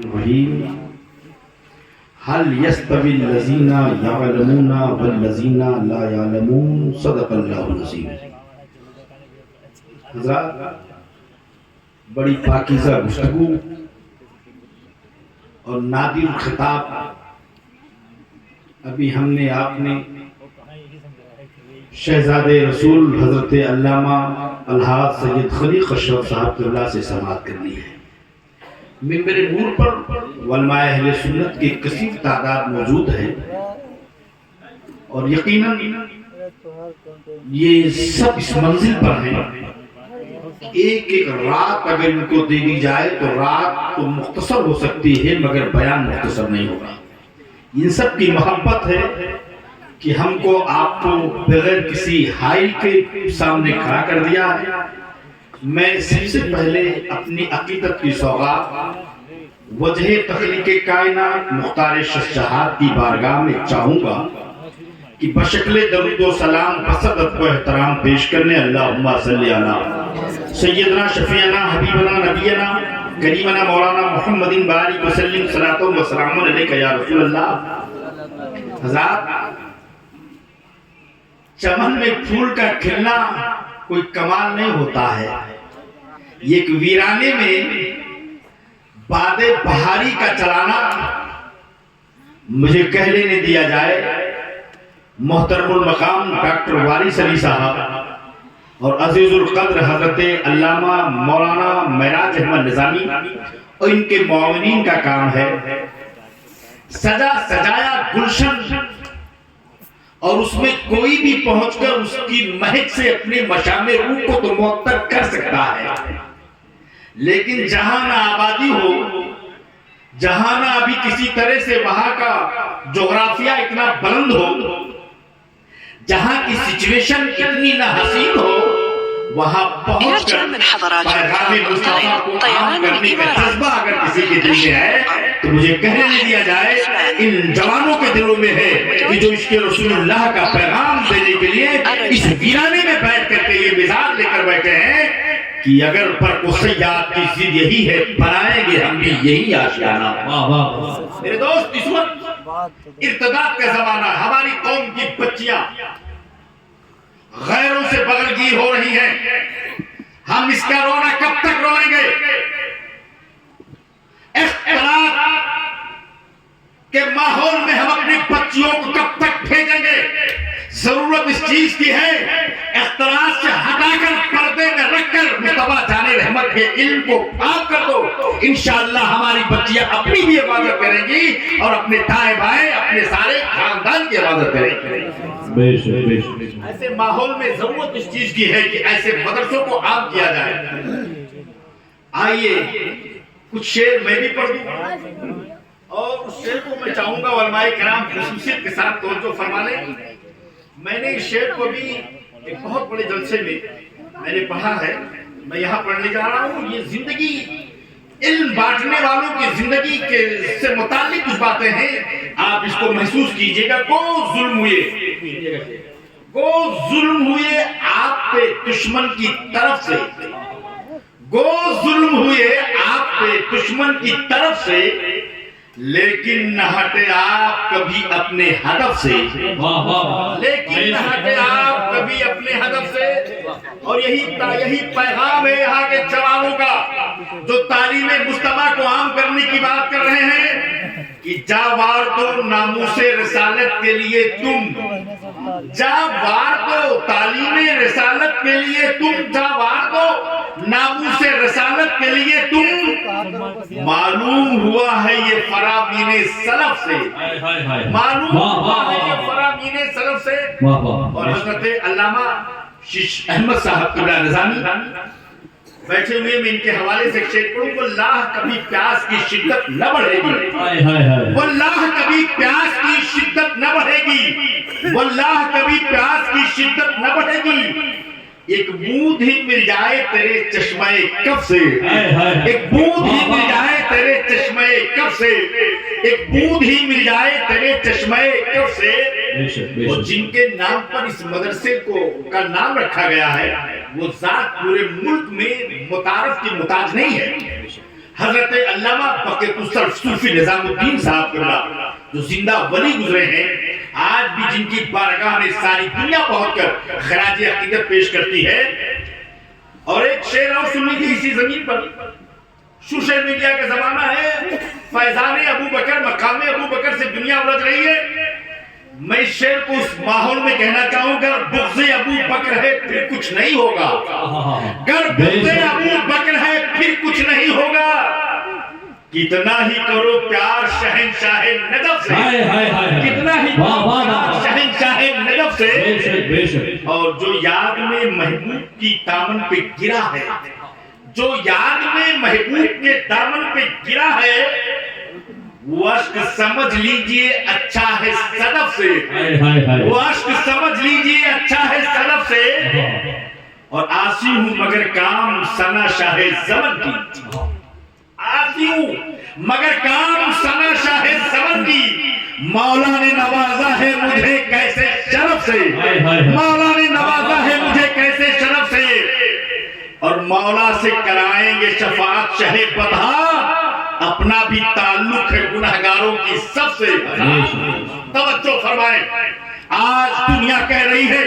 الرحیم هل يستوي الذين يعلمون والذين لا يعلمون صدق اللہ العظیم۔ حضرات، بڑی پاکیزہ گفتگو اور نادر خطاب ابھی ہم نے آپ نے شہزادے رسول حضرت علامہ الحاج سید خلیق اشرف صاحب اللہ سے سماعت کرنی ہے۔ منبر نور پر علماء اہل سنت کی کثیر تعداد موجود ہے اور یقیناً یہ سب اس منزل پر ہیں۔ ایک ایک رات اگر ان کو دے دی جائے تو رات تو مختصر ہو سکتی ہے مگر بیان مختصر نہیں ہوگا۔ ان سب کی محبت ہے کہ ہم کو آپ کو بغیر کسی حائل کے سامنے کھڑا کر دیا ہے۔ میں سب سے پہلے اپنی عقیدت کی سوغات وجہ تخلیق کائنات مختار شہزاد کی بارگاہ میں چاہوں گا کہ بشکل درود و سلام بصدق و احترام پیش کرنے اللہم صلی علی سیدنا شفیعنا حبیبنا نبینا کریمنا مولانا محمد بارک وسلم صلاۃ و سلام علیک یا رسول اللہ۔ حضرات، چمن میں پھول کا کھلنا کوئی کمال نہیں ہوتا ہے، ایک ویرانے میں باد بہاری کا چلانا مجھے کہہ لینے دیا جائے۔ محترم المقام ڈاکٹر وارث علی صاحب اور عزیز القدر حضرت علامہ مولانا معراج احمد نظامی اور ان کے معاونین کا کام ہے سجا سجایا گلشن، اور اس میں کوئی بھی پہنچ کر اس کی مہک سے اپنے مشام روح کو تو معطر کر سکتا ہے، لیکن جہاں نہ آبادی ہو، جہاں نہ ابھی کسی طرح سے وہاں کا جغرافیہ اتنا بلند ہو، جہاں کی سچویشن اتنی نہ حسین ہو، وہاں پہنچ کر پیغام مصطفیٰ کو عام کرنے کا جذبہ اگر کسی کے دل میں ہے تو مجھے کہنے دیا جائے ان جوانوں کے دلوں میں ہے کہ جو عشق رسول اللہ کا پیغام دینے کے لیے اس ویرانے میں بیٹھ کر کے یہ مزاج لے کر بیٹھے ہیں کہ اگر پر کو سیاد کی ضد یہی ہے بنائیں گے ہم بھی یہی آشیانہ۔ میرے دوست، اس وقت ارتداد کا زمانہ، ہماری قوم کی بچیاں غیروں سے بغل گیر ہو رہی ہیں، ہم اس کا رونا کب تک روئیں گے؟ اختلاط کے ماحول میں ہم اپنی بچیوں کو کب تک بھیجیں گے؟ ضرورت اس چیز کی ہے اختلاط سے ہٹا کر پردے میں رکھ کر مصطفیٰ جان رحمت کے علم کو پاک کر دو، انشاءاللہ ہماری بچیاں اپنی بھی حفاظت کریں گی اور اپنے دائیں بائیں اپنے سارے خاندان کی حفاظت کریں گی۔ ایسے ماحول میں ضرورت اس چیز کی ہے کہ ایسے مدرسوں کو عام کیا جائے۔ آئیے کچھ شعر میں بھی پڑھ دوں اور اس شعر کو میں چاہوں گا علماء کرام خصوصیت کے ساتھ توجہ فرما لیں۔ میں نے اس شعر کو بھی ایک بہت بڑے جلسے میں نے پڑھا ہے، میں یہاں پڑھنے جا رہا ہوں۔ یہ زندگی علم بانٹنے والوں کی زندگی کے سے متعلق کچھ باتیں ہیں، آپ اس کو محسوس کیجئے گا۔ گو ظلم ہوئے آپ پہ دشمن کی طرف سے، گو ظلم ہوئے آپ پہ دشمن کی طرف سے، لیکن نہ ہٹے آپ کبھی اپنے ہدف سے، لیکن نہ ہٹے آپ کبھی اپنے ہدف سے۔ اور یہی پیغام ہے یہاں کے جوانوں کا جو تعلیم مجتمع کو عام کرنے کی بات کر رہے ہیں کہ جا وار دو ناموس رسالت کے لیے تم، جا وار دو تعلیم رسالت کے لیے تم، جا وار دو ناموس رسالت کے لیے تم، معلوم ہوا ہے یہ فرامین سلف سے، معلوم ہوا ہے یہ فرامین سلف سے۔ اور حضرت علامہ احمد صاحب قبلہ نظامی بیٹھے ہوئے، میں ان کے حوالے سے ایک شعر پڑھوں۔ واللہ کبھی پیاس کی شدت نہ بڑھے گی، واللہ کبھی پیاس کی شدت نہ بڑھے گی، واللہ کبھی پیاس کی شدت نہ بڑھے گی، ایک بوند ہی مل جائے تیرے چشمہ کف سے، ایک بوند ہی مل جائے تیرے چشمہ کف سے، ایک بوند ہی مل جائے تیرے چشمہ کف سے۔ اور جن کے نام پر اس مدرسے کا نام رکھا گیا ہے وہ ذات پورے ملک میں متعارف کی محتاج نہیں ہے۔ حضرت علامہ بقیت صوفی نظام الدین صاحب قبلہ جو زندہ ولی گزرے ہیں، آج بھی جن کی بارگاہ میں ساری دنیا پہنچ کر خراج عقیدت پیش کرتی ہے. اور ایک شعر اور سننے کی اسی زمین پر، سوشل میڈیا کا زمانہ ہے، فیضان ابو بکر، مقام ابو بکر سے دنیا الجھ رہی ہے. میں اس شعر کو اس ماحول میں کہنا چاہوں گا، بغض ابو بکر ہے پھر کچھ نہیں ہوگا، گر بغض ابو بکر ہے پھر کچھ نہیں ہوگا. کتنا ہی کرو پیار شہنشاہ نجف سے، کتنا ہی پیار شہنشاہ نجف سے. اور جو یاد میں محبوب کی دامن پہ گرا ہے، جو یاد میں محبوب کے دامن پہ گرا ہے، وہ عشق سمجھ لیجئے اچھا ہے صدف سے، وہ عشق سمجھ لیجئے اچھا ہے صدف سے. اور آسی ہوں مگر کام ثنا شاہ زمن کی، آسی ہوں مگر کام ثنا شاہ زمن کی. مولا نے نوازا ہے مجھے کیسے شرف سے، مولا نے نوازا ہے مجھے کیسے شرف سے. اور مولا سے کرائیں گے شفاعت شہ بدھا، اپنا بھی تعلق ہے گنہگاروں کی سب سے. توجہ فرمائیں، آج دنیا کہہ رہی ہے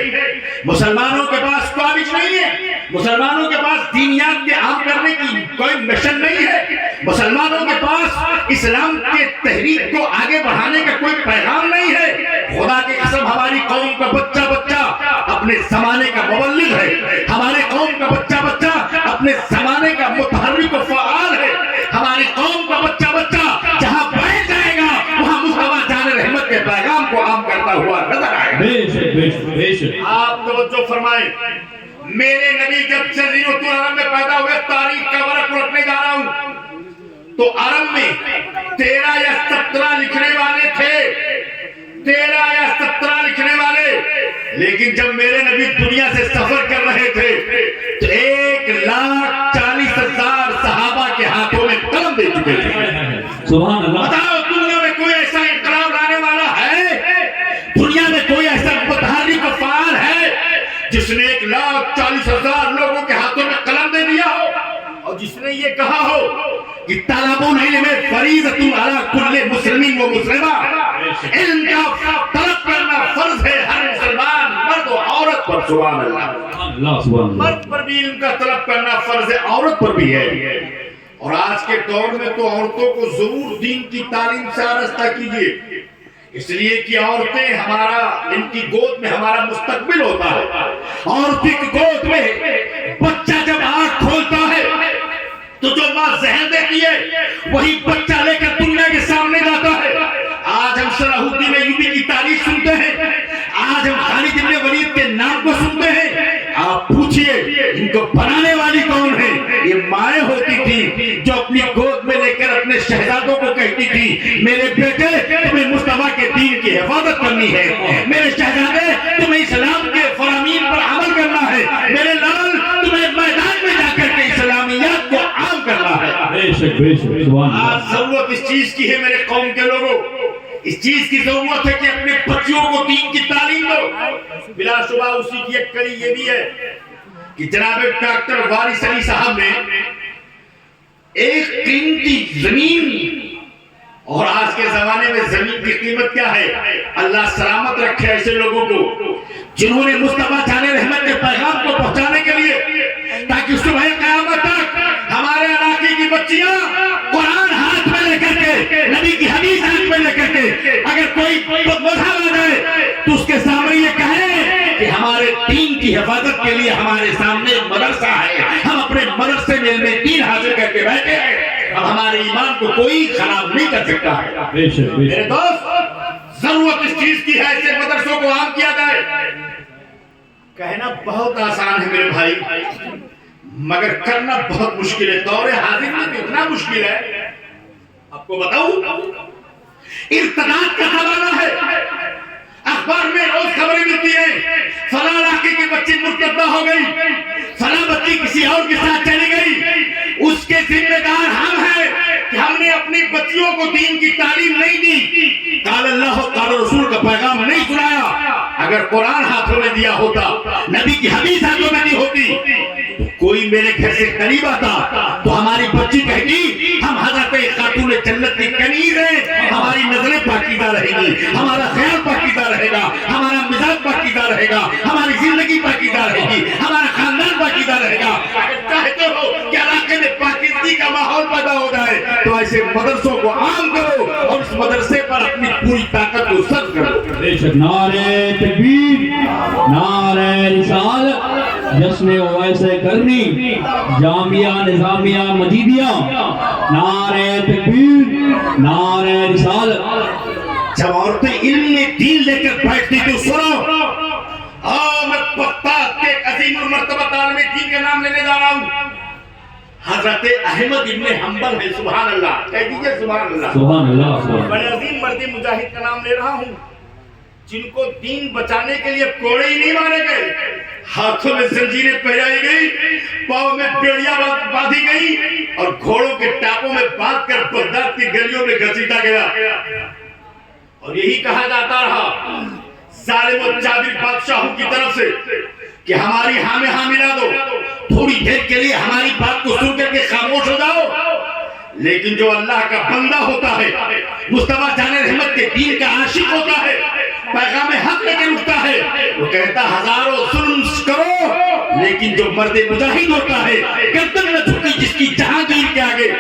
مسلمانوں کے پاس کالج نہیں ہے، مسلمانوں کے پاس دینیات کے عام کرنے کی کوئی مشن نہیں ہے، مسلمانوں کے پاس اسلام کے تحریک کو آگے بڑھانے کا کوئی پیغام نہیں ہے. خدا کی قسم ہماری قوم کا بچہ بچہ اپنے زمانے کا مبلغ ہے، ہمارے قوم کا بچہ بچہ اپنے زمانے کا متحرک و فعال ہے. ہماری قوم کا بچہ بچہ جہاں بیٹھ جائے گا وہاں مصطفیٰ جان رحمت کے پیغام کو عام کرتا ہوا نظر آئے گا. آپ توجہ فرمائیں، میرے نبی جب جزیرۃ العرب میں پیدا ہوئے، تاریخ کا ورق پلٹنے جا رہا ہوں تو عرب میں 13 یا 17 لکھنے والے تھے، 13 یا 17 لکھنے والے. لیکن جب میرے نبی دنیا سے سفر کر رہے تھے تو 1,40,000 صحابہ کے ہاتھوں میں قلم دے چکے تھے. سبحان اللہ. بتاؤ دنیا میں کوئی ایسا انقلاب لانے والا ہے، دنیا میں کوئی ایسا متحرک و فعال ہے جس نے 1,40,000 لوگوں کے ہاتھوں میں قلم دے دیا ہو اور جس نے یہ کہا ہو کہ طلب العلم فریضۃ علی کل مسلم و مسلمہ، علم کا طلب کرنا فرض ہے ہر مسلمان مرد و عورت پر. سبحان اللہ. مرد پر بھی علم کا طلب کرنا فرض ہے، عورت پر بھی ہے. اور آج کے دور میں تو عورتوں کو ضرور دین کی تعلیم سے آراستہ کیجیے، اس لیے کہ عورتیں ہمارا، ان کی گود میں ہمارا مستقبل ہوتا ہے. عورت کی گود میں بچہ جب آنکھ کھولتا ہے تو جو ماں ذہن دیتی ہے وہی بچہ لے کر دنیا کے سامنے جاتا ہے. آج ہم سلاہوتی میں یوبی کی تاریخ سنتے ہیں، آج ہم خالد بن ولید کے نام کو سنتے ہیں. آپ پوچھئے ان کو بنانے والی کون ہے؟ یہ مائیں ہوتی تھی جو اپنی گود میں لے کر اپنے شہزادوں کو کہتی تھی میرے بیٹے تمہیں مصطفیٰ کے دین کی حفاظت کرنی ہے، میرے شہزادے تمہیں اسلام کے فرامین پر عمل کرنا ہے، میرے لال تمہیں میدان میں جا کر کے اسلامیات کو عام کرنا ہے. آج ضرورت اس چیز کی ہے میرے قوم کے لوگوں، اس چیز کی ضرورت ہے کہ اپنے بچوں کو دین کی تعلیم دو. بلا شبہ اسی کی ایک کڑی یہ بھی ہے کہ جناب ڈاکٹر وارث علی صاحب نے ایک قیمتی زمین، اور آج کے زمانے میں زمین کی قیمت کیا ہے، اللہ سلامت رکھے ایسے لوگوں کو جنہوں نے مصطفیٰ جان رحمت کے پیغام کو پہنچانے کے لیے، تاکہ صبح قیامت تک ہمارے علاقے کی بچیاں قرآن ہاتھ میں لے کر کے، نبی کی حدیث ہاتھ میں لے کر کے اگر کوئی مذہب آ جائے تو اس کے سامنے یہ کہیں کہ ہمارے دین کی حفاظت کے لیے ہمارے سامنے مدرسہ ہے، ہم اپنے مدرسے میں علم دین حاصل کر کے بیٹھے ہیں، اب ہمارے ایمان کو کوئی خراب نہیں کر سکتا ہے. میرے دوست، ضرورت اس چیز کی ہے ایسے مدرسوں کو عام کیا جائے. کہنا بہت آسان ہے میرے بھائی، مگر کرنا بہت مشکل ہے. دور حاضر میں تو اتنا مشکل ہے، آپ کو بتاؤں ارتداد کا زمانہ ہے. اخبار میں روز خبریں ملتی ہیں فلاں علاقے کی بچی مرتدہ ہو گئی، فلاں بچی کسی اور کے ساتھ چلی گئی. اس کے ذمہ دار ہم ہیں کہ ہم نے اپنی بچیوں کو دین کی تعلیم نہیں دی، قال اللہ قال رسول کا پیغام نہیں سنایا. اگر قرآن ہاتھوں میں دیا ہوتا، نبی کی حدیث ہاتھوں میں دی ہوتی کوئی میرے گھر سے قریب آتا تو ہماری بچی کہتی ہم حضرت خاتون جنت کی کنیز ہیں، ہماری نظریں پاکیزہ رہے گی، ہمارا خیال پاکیزہ رہے گا، ہمارا مزاج پاکیزہ رہے گا، ہماری زندگی پاکیزہ رہے گی، ہمارا خاندان پاکیزہ رہے گا۔ اگر چاہتے ہو کہ علاقے میں پاکیزگی کا ماحول پیدا ہو جائے تو ایسے مدرسوں کو عام کرو اور اس مدرسے پر اپنی پوری طاقت کو صرف کرو۔ بے شک نعرہ تکبیر، نعرہ رسالت، جشن اویس کرنی، جامعہ نظامیہ مجیدیہ، نعرہ تکبیر، نعرہ رسالت۔ جب عورتیں علم دین لے کر بیٹھتی تو سنو، احمد بغداد کے عظیم المرتبہ عالم دین کا نام لینے جا رہا ہوں، حضرت احمد ابن حنبل ہے۔ سبحان اللہ، کہہ دیجئے سبحان اللہ۔ سبحان اللہ۔ بڑے عظیم مرد مجاہد کا نام لے رہا ہوں، جن کو دین بچانے کے لیے کوڑے ہی نہیں مارے گئے، ہاتھوں میں زنجیریں پہنائی گئی، پاؤں میں بیڑیاں باندھی گئی اور گھوڑوں کے ٹاپوں میں باندھ کر بغداد کی گلیوں میں گھسیٹا گیا، اور یہی کہا جاتا رہا ظالم و جابر بادشاہوں کی طرف سے کہ ہماری ہاں ملا دو، تھوڑی دیر کے لیے ہماری بات کو سن کر کے خاموش ہو جاؤ۔ لیکن جو اللہ کا بندہ ہوتا ہے، مصطفیٰ جان رحمت کے دین کا عاشق ہوتا ہے، پیغام حق لے کے اٹھتا ہے، وہ کہتا ہزاروں ظلم کرو، لیکن جو مرد مجاہد ہوتا ہے گردن نہ جھکی جس کی جہانگیر کے آگے۔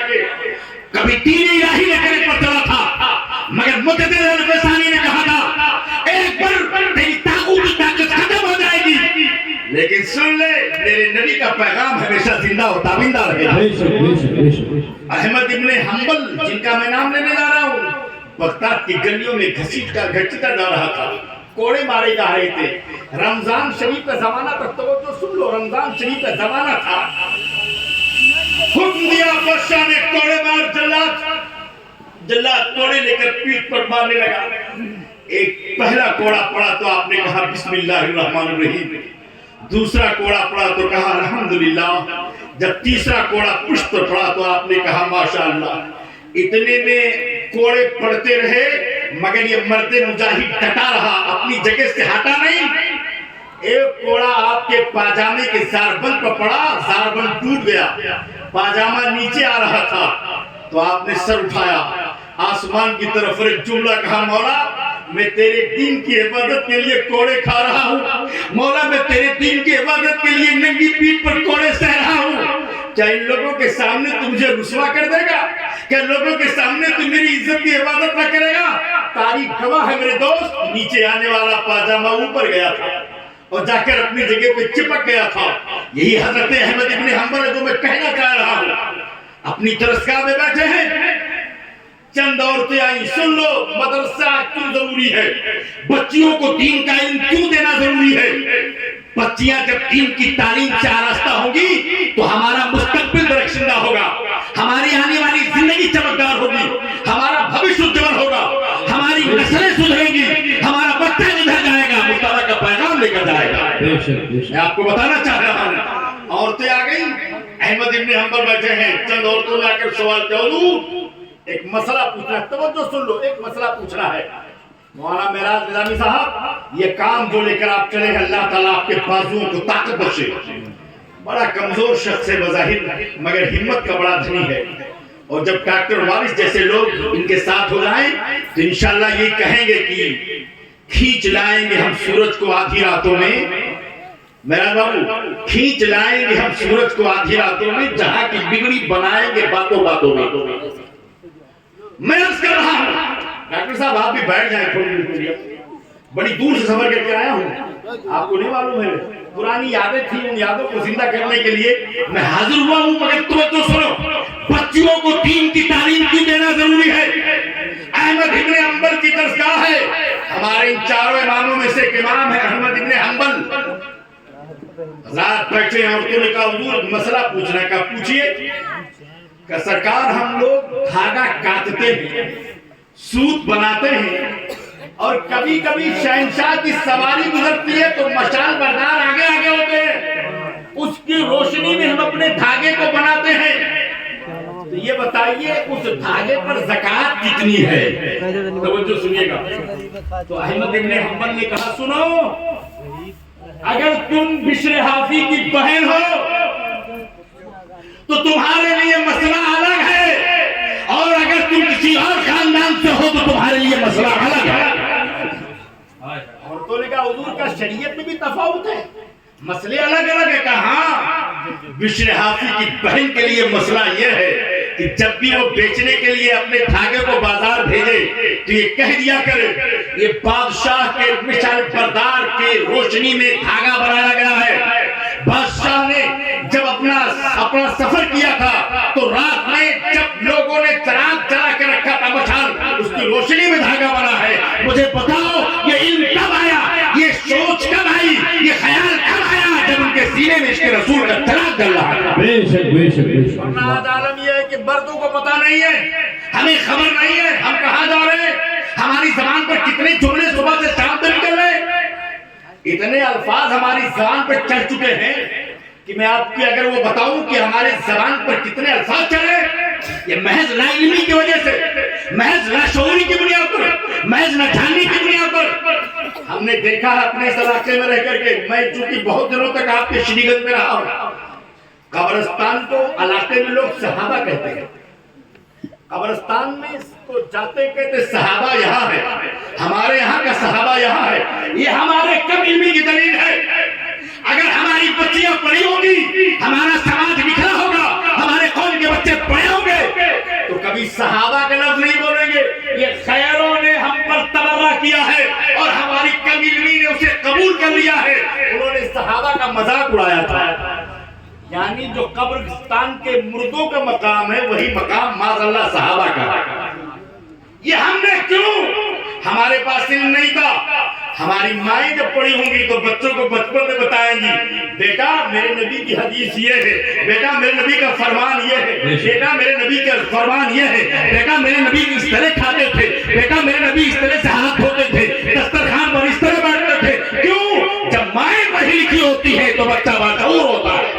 کبھی دین الہی لے کر پر چلا تھا، مگر مقتدر الفسانی نے کہا تھا ایک بار تیری طاغوتی طاقت ختم ہو جائے گی، لیکن سن لے میرے نبی کا پیغام ہمیشہ زندہ و تابندہ رہے گا۔ احمد ابن حنبل جن کا میں نام لینے جا رہا ہوں، بغداد کی گلیوں میں گھسیٹتا جا رہا تھا، کوڑے مارے جا رہے تھے۔ رمضان شریف کا زمانہ تھا، توجہ سن لو، رمضان شریف کا زمانہ تھا۔ حکم دیا بادشاہ نے کوڑے مار، جلاد کوڑے لے کر پیٹھ پر مارنے لگا۔ ایک پہلا کوڑا پڑا تو آپ نے کہا بسم اللہ الرحمن الرحیم، دوسرا کوڑا پڑا تو کہا الحمدللہ، جب تیسرا کوڑا پشت پر پڑا تو آپ نے کہا ماشاءاللہ۔ اتنے میں کوڑے پڑتے رہے مگر یہ مرد مجاہد ڈٹا رہا، اپنی جگہ سے ہٹا نہیں۔ ایک کوڑا آپ کے پاجامے کے زاربند پر پڑا، زاربند ٹوٹ گیا، پاجامہ نیچے آ رہا تھا تو آپ نے سر اٹھایا آسمان کی طرف اور ایک جملہ کہا مولا میں تیرے دین کی حفاظت کے لیے کوڑے کھا رہا ہوں، مولا میں تیرے دین کی حفاظت کے لیے ننگی پیٹھ پر کوڑے سہ رہا ہوں، کیا ان لوگوں کے سامنے تو مجھے رسوا کر دے گا؟ کیا لوگوں کے سامنے تو میری عزت کی حفاظت نہ کرے گا؟ تاریخ گواہ ہے میرے دوست، نیچے آنے والا پاجامہ اوپر گیا تھا اور جا کر اپنی جگہ پہ چپک گیا تھا۔ یہی حضرت احمد ابن حنبل ہے جو میں کہنا چاہ رہا ہوں۔ اپنی درسگاہ میں بیٹھے ہیں، چند عورتیں آئیں، سن لو مدرسہ کیوں ضروری ہے، بچیوں کو دین کا علم کیوں دینا ضروری ہے۔ بچیاں جب دین کی تعلیم سے آراستہ ہوں گی تو ہمارا مستقبل درخشندہ ہوگا، ہماری آنے والی زندگی چمکدار ہوگی، ہمارا بھوش اجول ہوگا، ہماری نسلیں سدھریں گی، ہمارا بچہ ادھر جائے گا، مصطفیٰ کا پیغام لے کر جائے گا۔ میں آپ کو بتانا چاہ رہا ہوں، عورتیں آ گئیں، احمد ابن حنبل بیٹھے ہیں، چند عورتوں نے آ کر سوال کیا، حضور ایک مسئلہ پوچھنا ہے، توجہ سن لو، ایک مسئلہ پوچھنا ہے۔ مولانا معراج نظامی صاحب یہ کام جو لے کر آپ چلے ہیں اللہ تعالیٰ آپ کے بازوؤں کو طاقت بخشے، بڑا کمزور شخص ہے بظاہر مگر ہمت کا بڑا دھنی ہے، اور جب ڈاکٹر وارث جیسے لوگ ان کے ساتھ ہو جائیں تو انشاءاللہ یہ کہیں گے کہ کھینچ لائیں گے ہم سورج کو آدھی راتوں میں، میرا بابو کھینچ لائیں گے ہم سورج کو آدھی راتوں میں، جہاں کی بگڑی بنائیں گے باتوں باتوں میں۔ میں عرض کر رہا ہوں ڈاکٹر صاحب آپ بھی بیٹھ جائیں تھوڑی دیر کے لیے، بڑی دور سے سفر کر کے آیا ہوں، آپ کو نہیں معلوم ہے پرانی یادیں تھیں، ان یادوں کو زندہ کرنے کے لیے میں حاضر ہوا ہوں، مگر توجہ سنو، بچیوں کو دین کی تعلیم کیوں دینا ضروری ہے؟ احمد ابن حنبل کی درسگاہ ہے، ہمارے ان چاروں اماموں میں سے ایک امام ہے احمد ابن حنبل، رات بیٹھے ہیں، عورتوں نے کہا حضور مسئلہ پوچھنا ہے، کہا پوچھئے، کہ سرکار ہم لوگ دھاگا کاٹتے ہیں، سوت بناتے ہیں، اور کبھی کبھی شہنشاہ کی سواری گزرتی ہے تو مشال بردار آگے آگے ہوتے ہیں، اس کی روشنی میں ہم اپنے دھاگے کو بناتے ہیں، تو یہ بتائیے اس دھاگے پر زکوٰۃ کتنی ہے؟ توجہ سنیے گا۔ تو احمد ابن حنبل نے کہا سنو، اگر تم بشر حافی کی بہن ہو تو تمہارے لیے مسئلہ الگ ہے، اور اگر تم کسی اور خاندان سے ہو تو تمہارے لیے مسئلہ الگ ہے۔ عورتوں نے کہا حضور کا شریعت میں بھی تفاوت ہے، مسئلے الگ الگ ہے۔ کہاں بشر حافی کی بہن کے لیے مسئلہ یہ ہے کہ جب بھی وہ بیچنے کے لیے اپنے دھاگے کو بازار بھیجے تو یہ کہہ دیا کرے یہ بادشاہ کے مشعل بردار کے روشنی میں دھاگا بنایا گیا ہے۔ بادشاہ نے جب اپنا سفر کیا تھا تو رات میں جب لوگوں نے چراغ جلا کے رکھا تھا مشعل، اس کی روشنی میں دھاگا بنا ہے۔ مجھے بتاؤ یہ علم کب آیا، یہ سوچ کب آئی، یہ خیال کب آیا جب ان کے سینے میں اس کے رسول کا چراغ جل رہا ہے؟ بے شک بے شک بے شک۔ ورنہ آج عالم یہ ہے کہ مردوں کو پتہ نہیں ہے، ہمیں خبر نہیں ہے ہم کہاں جا رہے ہیں، ہماری زبان پر کتنے جملے صبح سے شام تک نکل رہے ہیں، اتنے الفاظ ہماری زبان پر چڑھ چکے ہیں کہ میں آپ کی اگر وہ بتاؤں کہ ہمارے زبان پر کتنے الفاظ چڑھے، یہ محض لا علمی کی وجہ سے، محض لا شعوری کی بنیاد پر، محض نہ جاننے کی بنیاد پر۔ ہم نے دیکھا ہے اپنے اس علاقے میں رہ کر کے، میں چونکہ بہت دنوں تک آپ کے شری گنج میں رہا ہوں، قبرستان کو علاقے میں لوگ صحابہ کہتے ہیں، قبرستان میں اس کو جاتے کہتے صحابہ یہاں ہے، ہمارے یہاں کا صحابہ یہاں ہے۔ یہ ہمارے کم علمی کی دلیل ہے۔ اگر ہماری بچیاں پڑھی ہوگی، ہمارا سماج بکھرا ہوگا، ہمارے قوم کے بچے پڑھے ہوں گے تو کبھی صحابہ کا لفظ نہیں بولیں گے۔ یہ خیروں نے ہم پر تبرہ کیا ہے اور ہماری کم علمی نے اسے قبول کر لیا ہے۔ انہوں نے صحابہ کا مذاق اڑایا تھا، یعنی جو قبرستان کے مردوں کا مقام ہے وہی مقام معاذ اللہ صحابہ کا۔ یہ ہم نے کیوں؟ ہمارے پاس علم نہیں تھا۔ ہماری مائیں جب پڑھی ہوں گی تو بچوں کو بچپن میں بتائیں گی بیٹا میرے نبی کی حدیث یہ ہے، بیٹا میرے نبی کا فرمان یہ ہے، بیٹا میرے نبی کا فرمان یہ ہے، بیٹا میرے نبی اس طرح کھاتے تھے، بیٹا میرے نبی اس طرح سے ہاتھ دھوتے تھے، دسترخوان پر اس طرح بیٹھتے تھے۔ کیوں؟ جب مائیں پڑھی لکھی ہوتی ہے تو بچہ باشعور ہوتا ہے،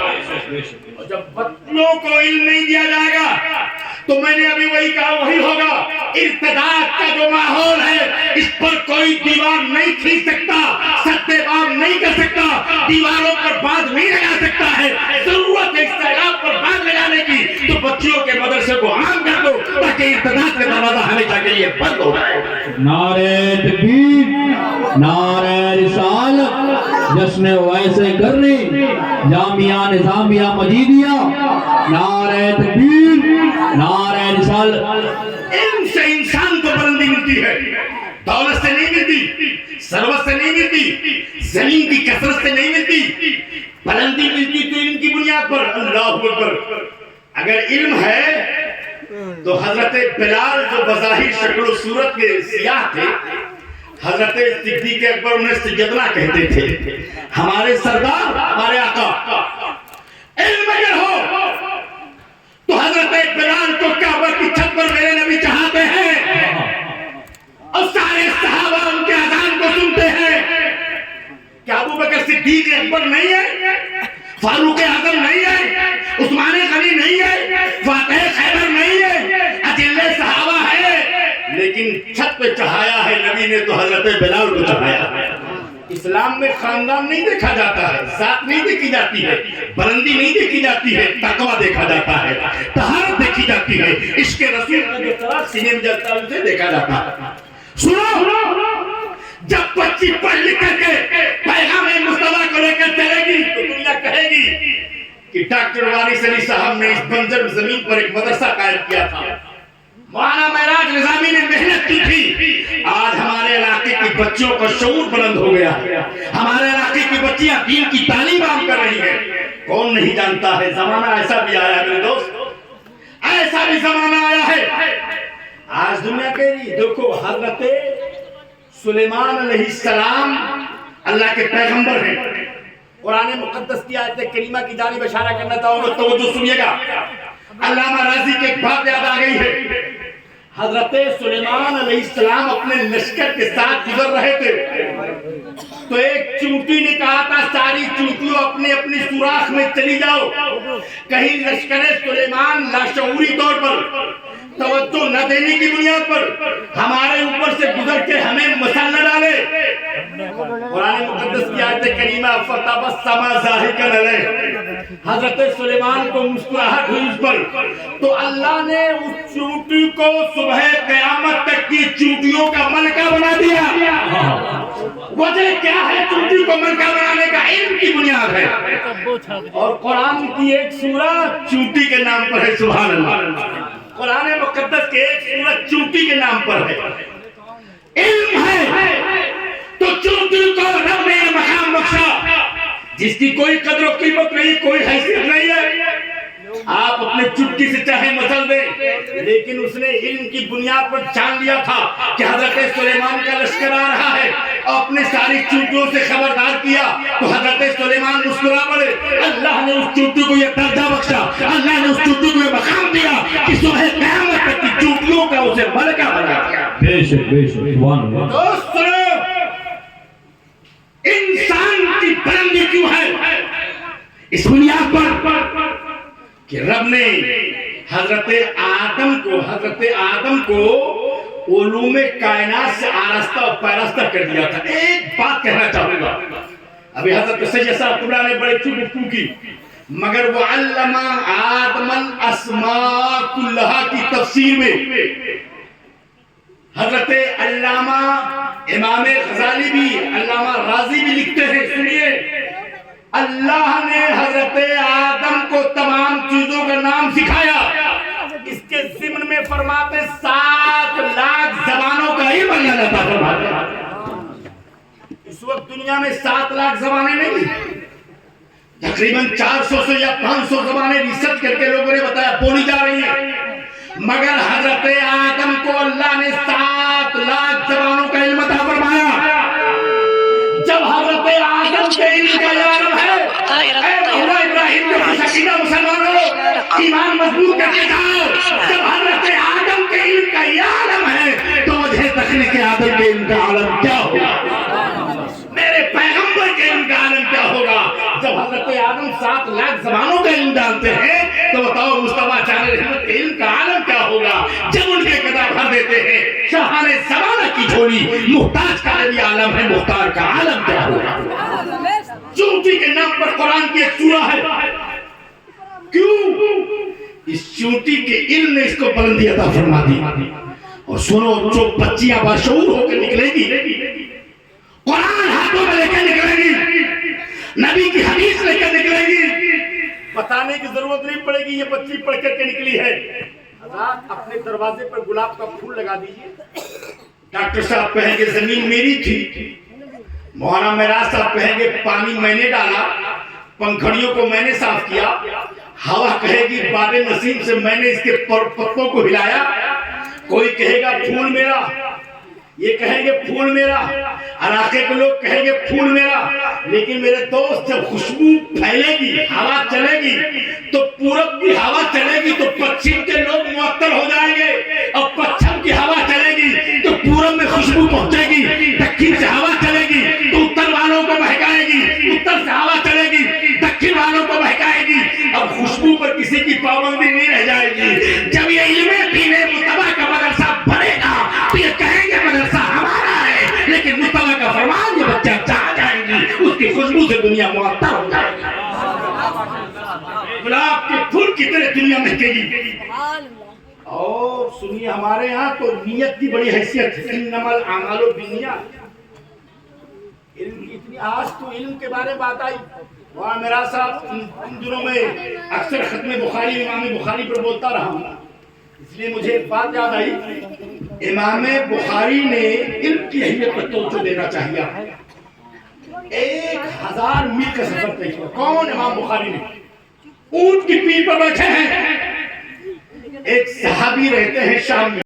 اور جب بچوں کو علم نہیں دیا جائے گا تو میں نے ابھی وہی کہا وہی ہوگا۔ ارتداد کا جو ماحول ہے اس پر کوئی دیوار نہیں کھینچ سکتا، سدے باب نہیں کر سکتا، دیواروں پر باندھ نہیں لگا سکتا ہے۔ ضرورت ہے استعلاء پر باندھ لگانے کی، تو بچیوں کے مدرسے کو عام کر دو تاکہ ارتداد کا دروازہ ہمیشہ کے لیے بند ہو جائے۔ نعرہ تکبیر، نعرہ رسالت، جشن ویسے کرنی، جامعہ نظامیہ مجیدیہ، نعرہ تکبیر، نعرہ رسالت۔ علم سے انسان کو بلندی ملتی ہے، دولت سے نہیں ملتی، ثروت سے نہیں ملتی، زمین کی کثرت سے نہیں ملتی، بلندی ملتی تو علم کی بنیاد پر۔ اللہ اکبر۔ اگر علم ہے تو حضرت بلال جو بظاہر شکل و صورت کے سیاہ تھے، حضرت صدیق اکبر انہیں سیدنا کہتے تھے، ہمارے سردار، ہمارے آقا۔ علم اگر ہو تو حضرت بلال کو کعبہ کی چھت پر میرے نبی چاہتے ہیں اور سارے صحابہ ان کے اذان کو سنتے ہیں۔ کیا ابو بکر صدیق اکبر نہیں ہے؟ فاروق اعظم نہیں ہے؟ عثمان غنی نہیں ہے؟ فاتح خیبر نہیں ہے؟ اجلے صحابہ ہے، لیکن چھت پہ چڑھایا ہے نبی نے تو حضرت بلال کو چڑھایا ہے۔ اسلام میں خاندان نہیں دیکھا جاتا ہے، ذات نہیں دیکھی جاتی ہے، بلندی نہیں دیکھی جاتی ہے، تقویٰ دیکھا جاتا ہے، طہارت دیکھی جاتی ہے، عشق رسول کا جو چراغ سینے میں جلتا ہے اسے دیکھا جاتا ہے۔ سنو، جب بچی پڑھ لکھ کر کے پیغام مصطفیٰ کو لے کر چلے گی تو دنیا کہے گی کہ ڈاکٹر وارث علی صاحب نے اس بنجر زمین پر ایک مدرسہ قائم کیا تھا، مولانا معراج نظامی نے محنت کی تھی۔ آج ہمارے علاقے کی بچیوں کا شعور بلند ہو گیا، ہمارے علاقے کی بچیاں دین کی تعلیم عام کر رہی ہیں۔ کون نہیں جانتا ہے زمانہ ایسا بھی آیا ہے میرے دوست، ایسا بھی زمانہ آیا ہے۔ آج دنیا کے لیے دیکھو، حضرت سلیمان علیہ السلام اللہ کے پیغمبر ہیں۔ قرآن مقدس کی آیت کریمہ کی جانب اشارہ کرنا چاہوں گا، توجہ سنیے گا۔ علامہ راضی کی ایک بات یاد آ گئی ہے۔ حضرت سلیمان علیہ السلام اپنے لشکر کے ساتھ گزر رہے تھے تو ایک چونٹی نے کہا تھا ساری چونٹیوں اپنے اپنی سوراخ میں چلی جاؤ۔ کہیں لشکر سلیمان لاشعوری طور پر توجہ نہ دینے کی بنیاد پر ہمارے اوپر سے گزر کے ہمیں مسل نہ ڈالے. قرآن مقدس کی آیت کریمہ فتبسم ضاحکا علیہ، حضرت سلیمان کو مسکراہٹ ہوئی اس پر، تو اللہ نے اس چونٹی کو صبح قیامت تک کی چونٹیوں کا ملکہ بنا دیا. وجہ کیا ہے چونٹی کو ملکہ بنانے کا؟ علم کی بنیاد ہے. اور قرآن کی ایک سورت چونٹی کے نام پر ہے. سبحان اللہ. قرآن مقدس کے ایک سورت چونٹی کے نام پر ہے. علم ہے تو چونٹی کو رب نے مقام بخشا جس کی کوئی قدر و قیمت نہیں، کوئی حیثیت نہیں ہے. آپ اپنے چٹکی سے چاہے مسل دیں، لیکن اس نے علم کی بنیاد پر جان لیا تھا کہ حضرت سلیمان کا لشکر آ رہا ہے، اور اپنے ساری چونٹیوں سے خبردار کیا تو حضرت سلیمان مسکرا پڑے. اللہ نے اس چونٹی کو یہ درجہ بخشا، اللہ نے اس چونٹی کو یہ مقام دیا کہ صبح قیامت تک کی چونٹیوں کا اسے ملکہ بنا دیا. بے شک بے شک. سبحان اللہ. دوستو، انسان کی بلندی کیوں ہے؟ اس بنیاد پر کہ رب نے حضرت آدم کو علوم کائنات سے آراستہ اور پیراستہ کر دیا تھا. ایک بات کہنا چاہوں گا، ابھی حضرت سید صاحب قبلہ نے بڑی گفتگو کی، مگر وہ علم آدم الاسماء کلہا کی تفسیر میں حضرت علامہ امام غزالی بھی، علامہ رازی بھی لکھتے ہیں. سنیے، اللہ نے حضرت آدم کو تمام چیزوں کا نام سکھایا. اس کے ضمن میں فرماتے 7 لاکھ زبانوں کا علم اللہ نے عطا فرمایا. اس وقت دنیا میں 7 لاکھ زبانیں نہیں، تقریباً 400 سے یا 500 زبانیں ریسرچ کر کے لوگوں نے بتایا بولی جا رہی ہیں. مگر حضرت آدم کو اللہ نے 7 لاکھ زبانوں کا علم عطا فرمایا. جب حضرت آدم کے علم کا عالم ہے، اے مولا ابراہیم کے خوشعقیدہ مسلمانوں، ایمان مضبوط کر کے جاؤ. جب حضرت آدم کے علم کا عالم ہے تو مجھے تخلیق آدم کے علم کا عالم کیا ہوگا؟ میرے پیغمبر کے علم کا عالم کیا ہوگا؟ جب حضرت آدم 7 لاکھ زبانوں کا علم جانتے ہیں تو بتاؤ مصطفیٰ چار رحمت کے علم کا عالم کیا ہوگا؟ جب ان کے قدم بھر دیتے ہیں شاہان زمانہ کی جھولی، محتاج کا بھی عالم ہے، مختار کا عالم کیا ہوگا؟ چونٹی کے نام پر قرآن کی ایک سورہ ہے. کیوں؟ اس چونٹی کے علم نے اس کو بلندی عطا فرما دی. اور سنو، جو بچیاں باشعور ہو کے نکلے گی، قرآن ہاتھوں میں لے کے نکلے گی، نبی کی حدیث لے کے نکلے گی، بتانے کی ضرورت نہیں پڑے گی یہ بچی پڑھ کر کے نکلی ہے. حضرات اپنے دروازے پر گلاب کا پھول لگا دیجئے. ڈاکٹر صاحب کہیں گے زمین میری تھی، مولانا معراج صاحب کہیں گے پانی میں نے ڈالا، پنکھڑیوں کو میں نے صاف کیا. ہوا کہے گی باد نسیم سے میں نے اس کے پتوں کو ہلایا. کوئی کہے گا پھول میرا، یہ کہیں گے پھول میرا، علاقے کے لوگ کہیں گے پھول میرا. لیکن میرے دوست جب خوشبو پھیلے گی، ہوا چلے گی، تو پورب کی ہوا چلے گی تو پچھم کے لوگ معطل ہو جائیں گے، اور پچھم کی ہوا چلے گی تو پورب میں خوشبو پہنچے گی. دکھن سے ہوا چلے گی تو اتر والوں کو بہکائے گی، اتر سے ہوا چلے گی دکھن والوں کو بہکائے گی. اب خوشبو پر کسی کی پابندی نہیں رہ جائے گی. جب یہ علم دین مصطفیٰ کا مدرسہ بنے گا تو یہ کہیں گے مدرسہ ہمارا ہے، لیکن مصطفیٰ کا فرمان یہ بچہ چاہ جائے گی، اس کی خوشبو سے دنیا معطر ہو جائے گی. گلاب کے پھول کی طرح دنیا مہکے گی. اور سنیے، ہمارے ہاں تو نیت کی بڑی حیثیت ہے. انما الاعمال بالنیات. علم کی اتنی، آج تو علم کے بارے میں بات آئی. وہاں میرا صاحب ان دنوں میں اکثر ختم بخاری امام بخاری پر بولتا رہا ہوں، اس لیے مجھے ایک بات یاد آئی. امام بخاری نے علم کی اہمیت پر توجہ دینا چاہیے. 1000 میل کا سفر طے کیا. کون؟ امام بخاری نے. اونٹ کی پیٹھ پر بیٹھے ہیں. ایک صحابی رہتے ہیں شام میں.